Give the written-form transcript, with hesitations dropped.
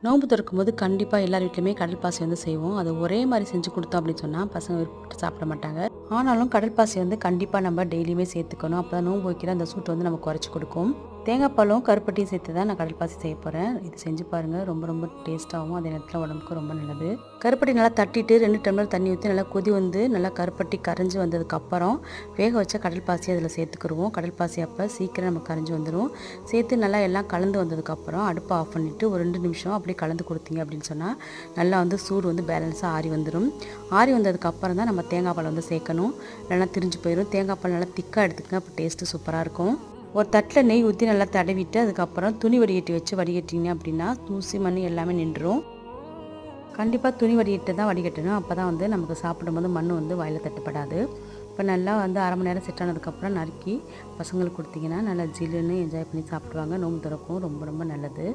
நோன்பு திறக்கும்போது கண்டிப்பாக எல்லார் வீட்லையுமே கடல் பாசி வந்து செய்வோம். அது ஒரே மாதிரி செஞ்சு கொடுத்தோம் அப்படின்னு சொன்னால் பசங்க விருப்பப்பட்டு சாப்பிட மாட்டாங்க. ஆனாலும் கடல் பாசி வந்து கண்டிப்பாக நம்ம டெய்லியுமே சேர்த்துக்கணும். அப்போ தான் நோன்பு வைக்கிற அந்த சூட்டை வந்து நம்ம குறைச்சி கொடுக்கும். தேங்காய் பாலும் கருப்பட்டியும் சேர்த்து தான் நான் கடல் பாசி செய்ய போகிறேன். இது செஞ்சு பாருங்கள், ரொம்ப ரொம்ப டேஸ்ட்டாகவும் அதே நேரத்தில் உடம்புக்கு ரொம்ப நல்லது. கருப்பட்டி நல்லா தட்டிட்டு 2 டம்ளர் தண்ணி ஊற்றி நல்லா கொதி வந்து நல்லா கருப்பட்டி கரைஞ்சி வந்ததுக்கப்புறம் வேக வச்ச கடல் பாசி அதில் சேர்த்துக்கிடுவோம். கடல் பாசி அப்போ சீக்கிரம் நம்ம கரைஞ்சி வந்துடும். சேர்த்து நல்லா எல்லாம் கலந்து வந்ததுக்கப்புறம் அடுப்பை ஆஃப் பண்ணிவிட்டு ஒரு 2 நிமிஷம் அப்படியே கலந்து கொடுத்தீங்க அப்படின்னு சொன்னால் நல்லா வந்து சூடு வந்து பேலன்ஸாக ஆறி வந்துடும். ஆறி வந்ததுக்கப்புறம் தான் நம்ம தேங்காய் பால் வந்து சேர்க்கணும். இல்லைனா திரிஞ்சு போயிடும். தேங்காய் பால் நல்லா திக்காக எடுத்துக்கங்க, அப்போ டேஸ்ட்டு சூப்பராக இருக்கும். ஒரு தட்டில் நெய் ஊற்றி நல்லா தடவிட்டு அதுக்கப்புறம் துணி வடிகட்டி வச்சு வடிகட்டிங்க அப்படின்னா தூசி மண் எல்லாமே நின்றுடும். கண்டிப்பாக துணி வடிகட்டு தான் வடிகட்டணும். அப்போ தான் வந்து நமக்கு சாப்பிடும்போது மண் வந்து வாயில் தட்டுப்படாது. இப்போ நல்லா வந்து அரை மணி நேரம் செட் ஆனதுக்கப்புறம் நறுக்கி பசங்களுக்கு கொடுத்தீங்கன்னா நல்லா ஜில்லுன்னு என்ஜாய் பண்ணி சாப்பிடுவாங்க. நோன்பு திறக்கும் ரொம்ப ரொம்ப நல்லது.